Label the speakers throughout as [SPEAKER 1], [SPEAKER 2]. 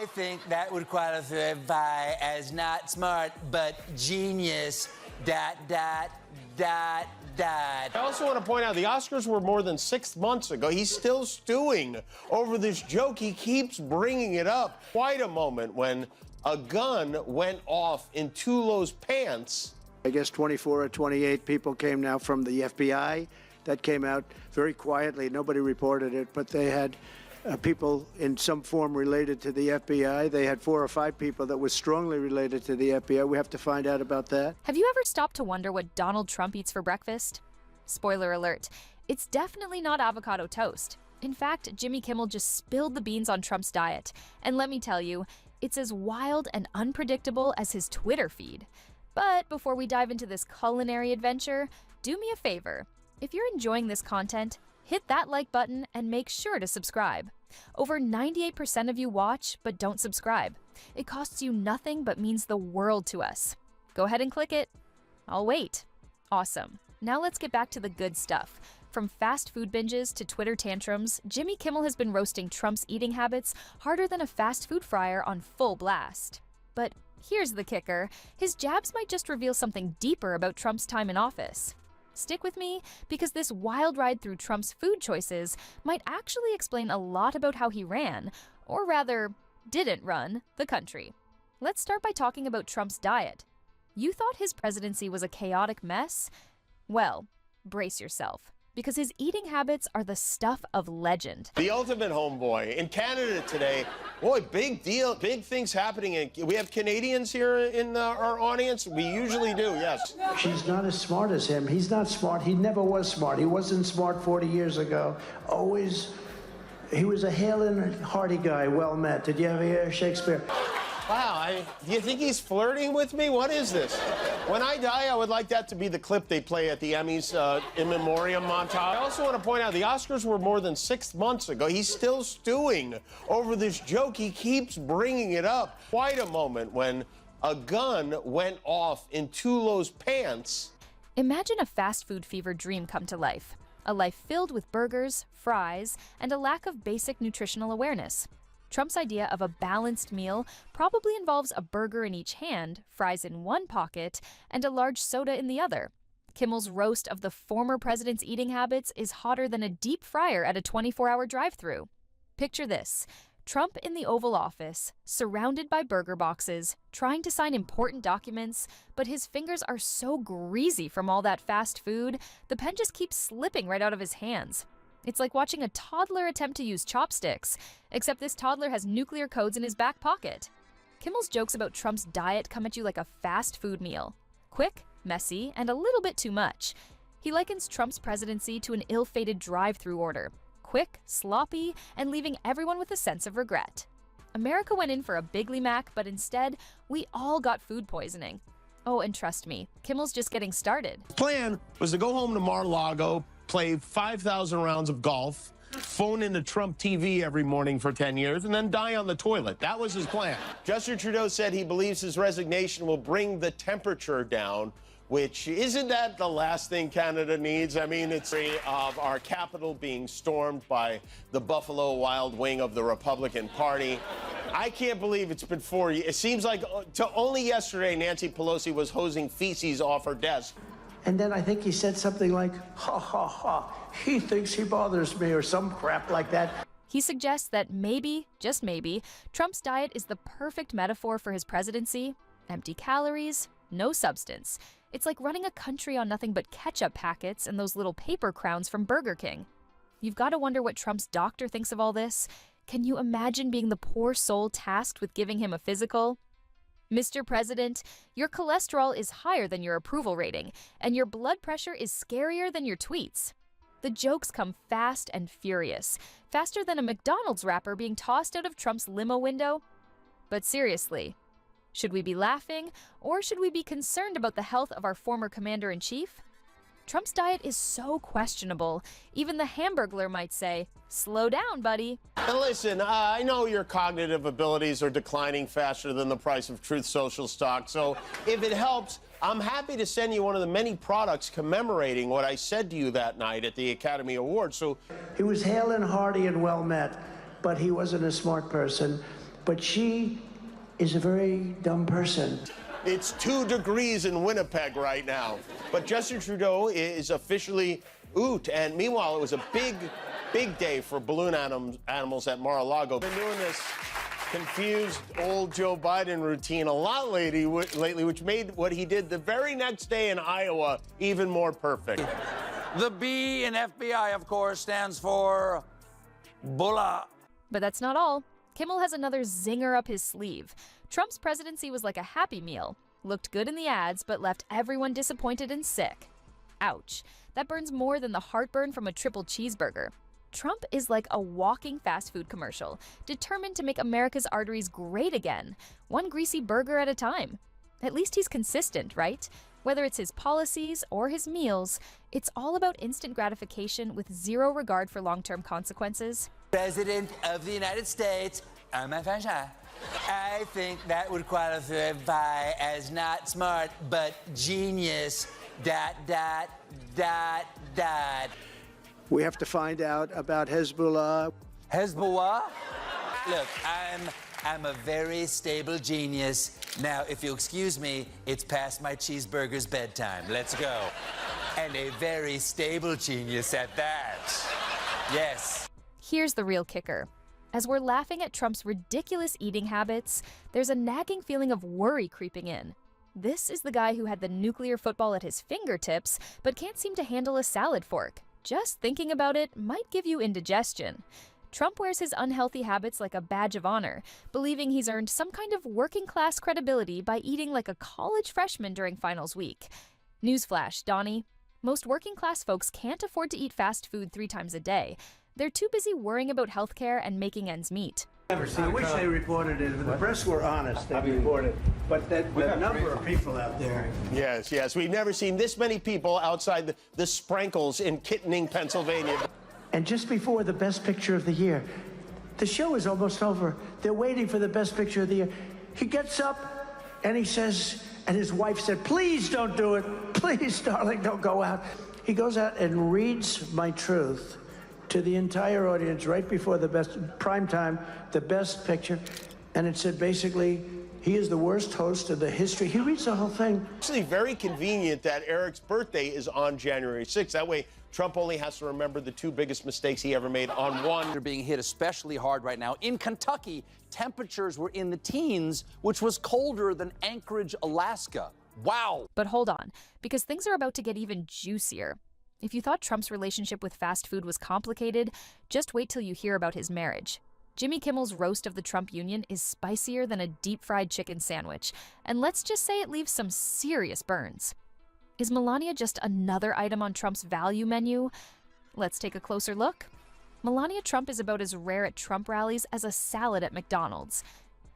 [SPEAKER 1] I think that would qualify as not smart, but genius. I
[SPEAKER 2] also want to point out the Oscars were more than 6 months ago. He's still stewing over this joke. He keeps bringing it up. Quite a moment when a gun went off in Tulo's pants.
[SPEAKER 3] I guess 24 or 28 people came now from the FBI. That came out very quietly. Nobody reported it, but they had people in some form related to the FBI. They had 4 or 5 people that were strongly related to the FBI. We have to find out about that.
[SPEAKER 4] Have you ever stopped to wonder what Donald Trump eats for breakfast? Spoiler alert, it's definitely not avocado toast. In fact, Jimmy Kimmel just spilled the beans on Trump's diet. And let me tell you, it's as wild and unpredictable as his Twitter feed. But before we dive into this culinary adventure, do me a favor. If you're enjoying this content, hit that like button and make sure to subscribe. Over 98% of you watch but don't subscribe. It costs you nothing but means the world to us. Go ahead and click it. I'll wait. Awesome. Now let's get back to the good stuff. From fast food binges to Twitter tantrums, Jimmy Kimmel has been roasting Trump's eating habits harder than a fast food fryer on full blast. But here's the kicker. His jabs might just reveal something deeper about Trump's time in office. Stick with me, because this wild ride through Trump's food choices might actually explain a lot about how he ran, or rather, didn't run, the country. Let's start by talking about Trump's diet. You thought his presidency was a chaotic mess? Well, brace yourself, because his eating habits are the stuff of legend.
[SPEAKER 2] The ultimate homeboy. In Canada today, boy, big deal, big things happening. We have Canadians here in our audience? We usually do, yes.
[SPEAKER 3] She's not as smart as him. He's not smart. He never was smart. He wasn't smart 40 years ago. He was a hale and hearty guy, well met. Did you ever hear Shakespeare?
[SPEAKER 2] Wow, do you think he's flirting with me? What is this? When I die, I would like that to be the clip they play at the Emmys in memoriam montage. I also want to point out the Oscars were more than 6 months ago. He's still stewing over this joke. He keeps bringing it up. Quite a moment when a gun went off in Tulo's pants.
[SPEAKER 4] Imagine a fast food fever dream come to life. A life filled with burgers, fries, and a lack of basic nutritional awareness. Trump's idea of a balanced meal probably involves a burger in each hand, fries in one pocket, and a large soda in the other. Kimmel's roast of the former president's eating habits is hotter than a deep fryer at a 24-hour drive-thru. Picture this: Trump in the Oval Office, surrounded by burger boxes, trying to sign important documents, but his fingers are so greasy from all that fast food, the pen just keeps slipping right out of his hands. It's like watching a toddler attempt to use chopsticks, except this toddler has nuclear codes in his back pocket. Kimmel's jokes about Trump's diet come at you like a fast food meal. Quick, messy, and a little bit too much. He likens Trump's presidency to an ill-fated drive-thru order. Quick, sloppy, and leaving everyone with a sense of regret. America went in for a Bigly Mac, but instead, we all got food poisoning. Oh, and trust me, Kimmel's just getting started.
[SPEAKER 2] The plan was to go home to Mar-a-Lago, play 5,000 rounds of golf, phone into Trump TV every morning for 10 years, and then die on the toilet. That was his plan. Justin Trudeau said he believes his resignation will bring the temperature down, which isn't that the last thing Canada needs? I mean, it's of our capital being stormed by the Buffalo Wild Wing of the Republican Party. I can't believe it's been 4 years. It seems like to only yesterday Nancy Pelosi was hosing feces off her desk.
[SPEAKER 3] And then I think he said something like, ha, ha, ha, he thinks he bothers me, or some crap like that.
[SPEAKER 4] He suggests that maybe, just maybe, Trump's diet is the perfect metaphor for his presidency. Empty calories, no substance. It's like running a country on nothing but ketchup packets and those little paper crowns from Burger King. You've got to wonder what Trump's doctor thinks of all this. Can you imagine being the poor soul tasked with giving him a physical? Mr. President, your cholesterol is higher than your approval rating, and your blood pressure is scarier than your tweets. The jokes come fast and furious, faster than a McDonald's wrapper being tossed out of Trump's limo window. But seriously, should we be laughing, or should we be concerned about the health of our former commander-in-chief? Trump's diet is so questionable, even the Hamburglar might say, slow down, buddy.
[SPEAKER 2] And listen, I know your cognitive abilities are declining faster than the price of Truth Social stock, so if it helps, I'm happy to send you one of the many products commemorating what I said to you that night at the Academy Awards. So
[SPEAKER 3] He was hale and hearty and well met, but he wasn't a smart person. but she is a very dumb person.
[SPEAKER 2] It's 2 degrees in Winnipeg right now. But Justin Trudeau is officially oot. And meanwhile, it was a big day for balloon animals at Mar-a-Lago. Been doing this confused old Joe Biden routine a lot lately, which made what he did the very next day in Iowa even more perfect.
[SPEAKER 1] The B in FBI, of course, stands for Bulla.
[SPEAKER 4] But that's not all. Kimmel has another zinger up his sleeve. Trump's presidency was like a Happy Meal. Looked good in the ads, but left everyone disappointed and sick. Ouch. That burns more than the heartburn from a triple cheeseburger. Trump is like a walking fast food commercial, determined to make America's arteries great again, one greasy burger at a time. At least he's consistent, right? Whether it's his policies or his meals, it's all about instant gratification with zero regard for long-term consequences.
[SPEAKER 1] President of the United States, I think that would qualify as not smart, but genius, ...
[SPEAKER 3] We have to find out about Hezbollah.
[SPEAKER 1] Hezbollah? Look, I'm a very stable genius. Now, if you'll excuse me, it's past my cheeseburger's bedtime. Let's go. And a very stable genius at that. Yes.
[SPEAKER 4] Here's the real kicker. As we're laughing at Trump's ridiculous eating habits, there's a nagging feeling of worry creeping in. This is the guy who had the nuclear football at his fingertips, but can't seem to handle a salad fork. Just thinking about it might give you indigestion. Trump wears his unhealthy habits like a badge of honor, believing he's earned some kind of working-class credibility by eating like a college freshman during finals week. Newsflash, Donnie. Most working-class folks can't afford to eat fast food 3 times a day. They're too busy worrying about healthcare and making ends meet.
[SPEAKER 3] I wish they reported it. If the press were honest, they'd report it. But the number of people out there.
[SPEAKER 2] Yes. We've never seen this many people outside the Sprinkles in Kittening, Pennsylvania.
[SPEAKER 3] And just before the best picture of the year, the show is almost over. They're waiting for the best picture of the year. He gets up and he says, and his wife said, please don't do it. Please, darling, don't go out. He goes out and reads My Truth to the entire audience right before the best prime time, the best picture. And it said basically, he is the worst host in the history. He reads the whole thing.
[SPEAKER 2] Actually, very convenient that Eric's birthday is on January 6th. That way, Trump only has to remember the 2 biggest mistakes he ever made on one.
[SPEAKER 5] They're being hit especially hard right now. In Kentucky, temperatures were in the teens, which was colder than Anchorage, Alaska. Wow.
[SPEAKER 4] But hold on, because things are about to get even juicier. If you thought Trump's relationship with fast food was complicated, just wait till you hear about his marriage. Jimmy Kimmel's roast of the Trump union is spicier than a deep-fried chicken sandwich, and let's just say it leaves some serious burns. Is Melania just another item on Trump's value menu? Let's take a closer look. Melania Trump is about as rare at Trump rallies as a salad at McDonald's.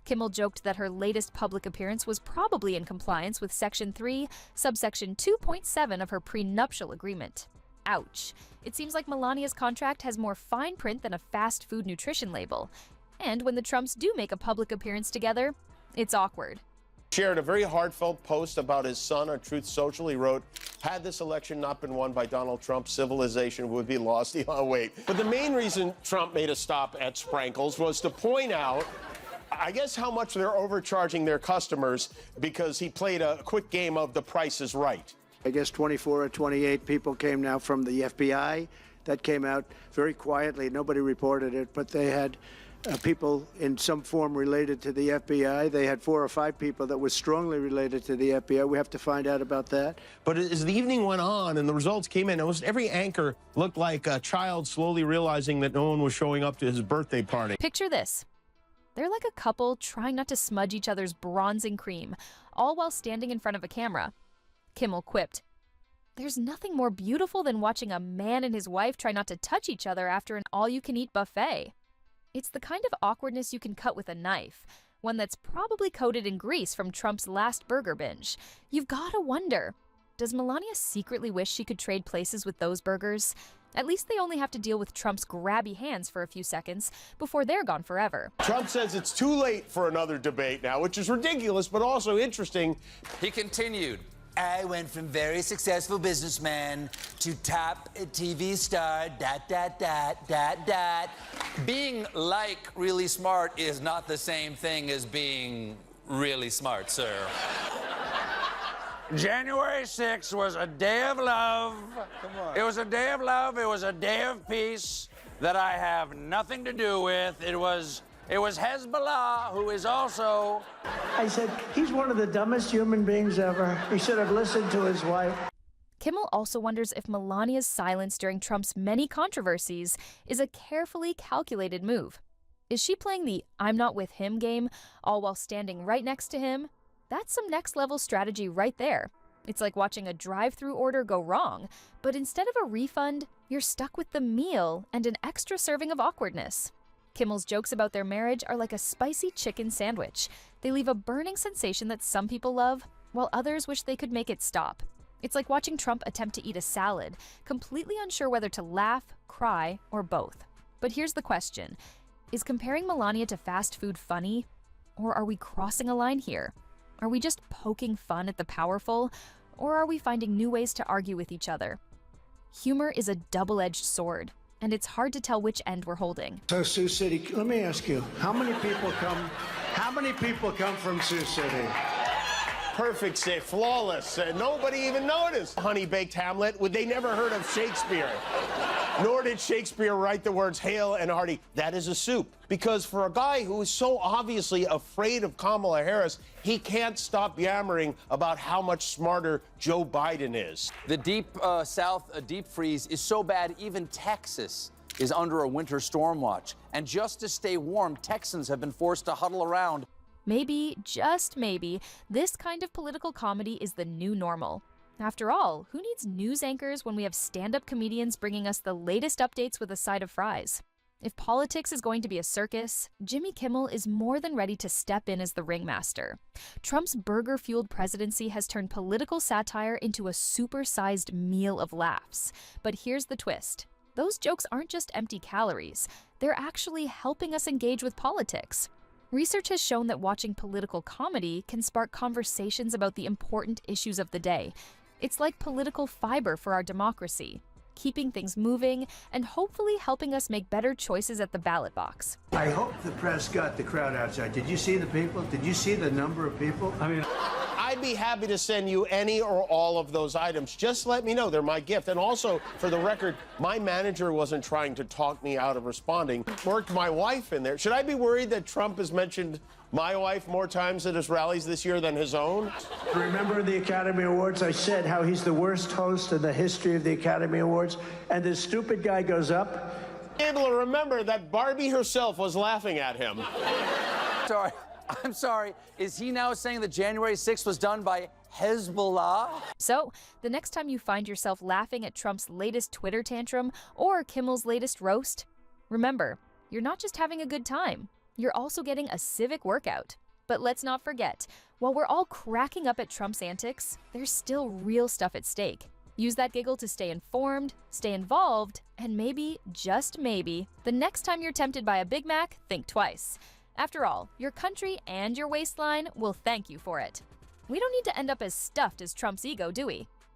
[SPEAKER 4] Kimmel joked that her latest public appearance was probably in compliance with Section 3, subsection 2.7 of her prenuptial agreement. Ouch. It seems like Melania's contract has more fine print than a fast food nutrition label. And when the Trumps do make a public appearance together, it's awkward.
[SPEAKER 2] Shared a very heartfelt post about his son on Truth Social. He wrote, had this election not been won by Donald Trump, civilization would be lost. Oh, wait. But the main reason Trump made a stop at Sprinkles was to point out, I guess, how much they're overcharging their customers because he played a quick game of The Price is Right.
[SPEAKER 3] I guess 24 or 28 people came now from the FBI. That came out very quietly. Nobody reported it, but they had people in some form related to the FBI. They had 4 or 5 people that were strongly related to the FBI. We have to find out about that.
[SPEAKER 2] But as the evening went on and the results came in, almost every anchor looked like a child slowly realizing that no one was showing up to his birthday party.
[SPEAKER 4] Picture this. They're like a couple trying not to smudge each other's bronzing cream, all while standing in front of a camera. Kimmel quipped, "There's nothing more beautiful than watching a man and his wife try not to touch each other after an all-you-can-eat buffet. It's the kind of awkwardness you can cut with a knife, one that's probably coated in grease from Trump's last burger binge. You've gotta wonder, does Melania secretly wish she could trade places with those burgers? At least they only have to deal with Trump's grabby hands for a few seconds before they're gone forever."
[SPEAKER 2] Trump says it's too late for another debate now, which is ridiculous, but also interesting.
[SPEAKER 5] He continued,
[SPEAKER 1] I went from very successful businessman to top TV star, ...
[SPEAKER 5] Being like really smart is not the same thing as being really smart, sir. January 6th was a day of love. Come on. It was a day of love. It was a day of peace that I have nothing to do with. It was Hezbollah, who is also...
[SPEAKER 3] I said, he's one of the dumbest human beings ever. He should have listened to his wife.
[SPEAKER 4] Kimmel also wonders if Melania's silence during Trump's many controversies is a carefully calculated move. Is she playing the I'm not with him game, all while standing right next to him? That's some next-level strategy right there. It's like watching a drive-through order go wrong, but instead of a refund, you're stuck with the meal and an extra serving of awkwardness. Kimmel's jokes about their marriage are like a spicy chicken sandwich. They leave a burning sensation that some people love, while others wish they could make it stop. It's like watching Trump attempt to eat a salad, completely unsure whether to laugh, cry, or both. But here's the question. Is comparing Melania to fast food funny? Or are we crossing a line here? Are we just poking fun at the powerful? Or are we finding new ways to argue with each other? Humor is a double-edged sword, and it's hard to tell which end we're holding.
[SPEAKER 3] So Sioux City, let me ask you, how many people come from Sioux City?
[SPEAKER 2] Perfect save, flawless. Nobody even noticed. Honey baked Hamlet. They never heard of Shakespeare. Nor did Shakespeare write the words hail and hearty. That is a soup. Because for a guy who is so obviously afraid of Kamala Harris, he can't stop yammering about how much smarter Joe Biden is.
[SPEAKER 5] The deep south deep freeze is so bad, even Texas is under a winter storm watch. And just to stay warm, Texans have been forced to huddle around.
[SPEAKER 4] Maybe, just maybe, this kind of political comedy is the new normal. After all, who needs news anchors when we have stand-up comedians bringing us the latest updates with a side of fries? If politics is going to be a circus, Jimmy Kimmel is more than ready to step in as the ringmaster. Trump's burger-fueled presidency has turned political satire into a super-sized meal of laughs. But here's the twist. Those jokes aren't just empty calories. They're actually helping us engage with politics. Research has shown that watching political comedy can spark conversations about the important issues of the day. It's like political fiber for our democracy, keeping things moving and hopefully helping us make better choices at the ballot box.
[SPEAKER 3] I hope the press got the crowd outside. Did you see the people? Did you see the number of people? I mean,
[SPEAKER 2] I'd be happy to send you any or all of those items. Just let me know. They're my gift. And also, for the record, my manager wasn't trying to talk me out of responding. Worked my wife in there. Should I be worried that Trump has mentioned my wife more times at his rallies this year than his own?
[SPEAKER 3] remember the Academy Awards? I said how he's the worst host in the history of the Academy Awards, and this stupid guy goes up.
[SPEAKER 2] Able to remember that Barbie herself was laughing at him.
[SPEAKER 5] Sorry. I'm sorry. Is he now saying that January 6th was done by Hezbollah?
[SPEAKER 4] So, the next time you find yourself laughing at Trump's latest Twitter tantrum or Kimmel's latest roast, remember, you're not just having a good time. You're also getting a civic workout. But let's not forget, while we're all cracking up at Trump's antics, there's still real stuff at stake. Use that giggle to stay informed, stay involved, and maybe, just maybe, the next time you're tempted by a Big Mac, think twice. After all, your country and your waistline will thank you for it. We don't need to end up as stuffed as Trump's ego, do we?